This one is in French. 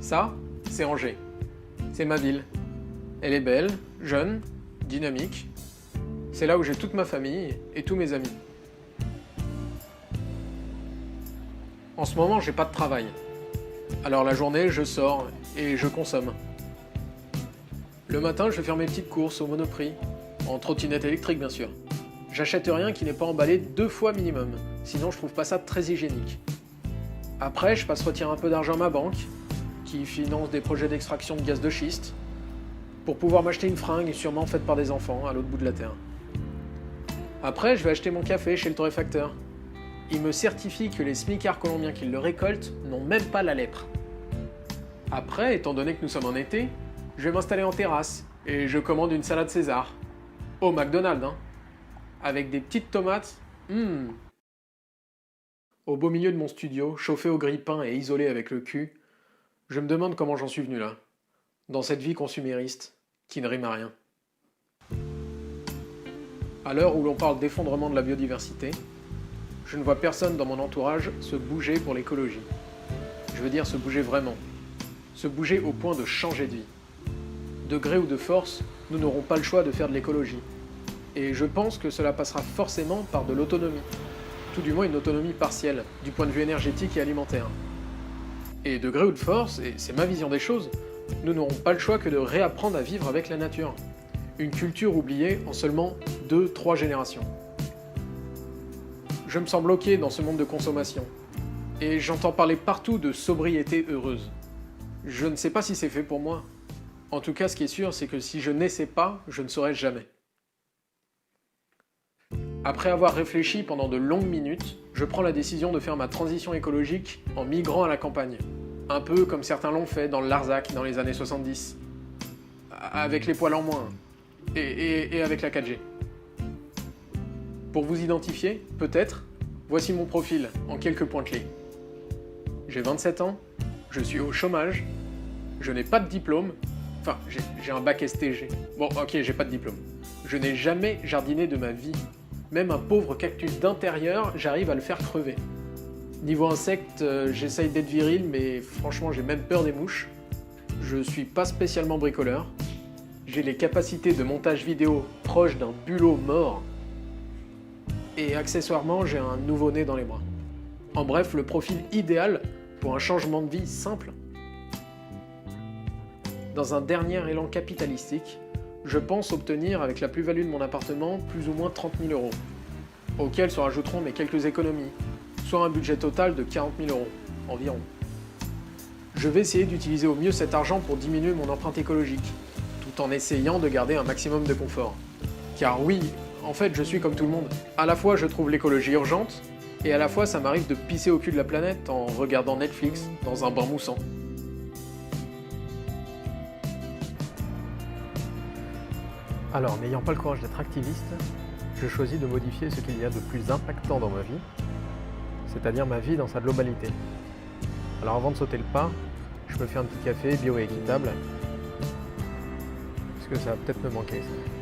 Ça, c'est Angers. C'est ma ville. Elle est belle, jeune, dynamique. C'est là où j'ai toute ma famille et tous mes amis. En ce moment, j'ai pas de travail. Alors la journée, je sors et je consomme. Le matin, je vais faire mes petites courses au Monoprix, en trottinette électrique bien sûr. J'achète rien qui n'est pas emballé 2 fois minimum, sinon je trouve pas ça très hygiénique. Après, je passe retirer un peu d'argent à ma banque, qui finance des projets d'extraction de gaz de schiste, pour pouvoir m'acheter une fringue sûrement faite par des enfants à l'autre bout de la terre. Après, je vais acheter mon café chez le torréfacteur. Il me certifie que les smicards colombiens qui le récoltent n'ont même pas la lèpre. Après, étant donné que nous sommes en été, je vais m'installer en terrasse et je commande une salade César. Au McDonald's, hein. Avec des petites tomates. Au beau milieu de mon studio, chauffé au grille-pain et isolé avec le cul, je me demande comment j'en suis venu là. Dans cette vie consumériste, qui ne rime à rien. À l'heure où l'on parle d'effondrement de la biodiversité, je ne vois personne dans mon entourage se bouger pour l'écologie. Je veux dire se bouger vraiment. Se bouger au point de changer de vie. De gré ou de force, nous n'aurons pas le choix de faire de l'écologie. Et je pense que cela passera forcément par de l'autonomie. Tout du moins une autonomie partielle, du point de vue énergétique et alimentaire. Et de gré ou de force, et c'est ma vision des choses, nous n'aurons pas le choix que de réapprendre à vivre avec la nature. Une culture oubliée en seulement 2-3 générations. Je me sens bloqué dans ce monde de consommation. Et j'entends parler partout de sobriété heureuse. Je ne sais pas si c'est fait pour moi. En tout cas, ce qui est sûr, c'est que si je n'essaie pas, je ne saurai jamais. Après avoir réfléchi pendant de longues minutes, je prends la décision de faire ma transition écologique en migrant à la campagne. Un peu comme certains l'ont fait dans le Larzac dans les années 70. Avec les poils en moins. Et avec la 4G. Pour vous identifier, peut-être, voici mon profil en quelques points clés. J'ai 27 ans, je suis au chômage, je n'ai pas de diplôme, enfin j'ai un bac STG. Bon ok, j'ai pas de diplôme. Je n'ai jamais jardiné de ma vie. Même un pauvre cactus d'intérieur, j'arrive à le faire crever. Niveau insectes, j'essaye d'être viril, mais franchement j'ai même peur des mouches. Je suis pas spécialement bricoleur. J'ai les capacités de montage vidéo proches d'un bulot mort. Et accessoirement, j'ai un nouveau-né dans les bras. En bref, le profil idéal pour un changement de vie simple. Dans un dernier élan capitalistique, je pense obtenir avec la plus-value de mon appartement plus ou moins 30 000 €, auxquels se rajouteront mes quelques économies, soit un budget total de 40 000 € environ. Je vais essayer d'utiliser au mieux cet argent pour diminuer mon empreinte écologique, tout en essayant de garder un maximum de confort. Car oui, en fait, je suis comme tout le monde. À la fois, je trouve l'écologie urgente, et à la fois, ça m'arrive de pisser au cul de la planète en regardant Netflix dans un bain moussant. Alors, n'ayant pas le courage d'être activiste, je choisis de modifier ce qu'il y a de plus impactant dans ma vie, c'est-à-dire ma vie dans sa globalité. Alors avant de sauter le pas, je me fais un petit café bio et équitable, parce que ça va peut-être me manquer ça.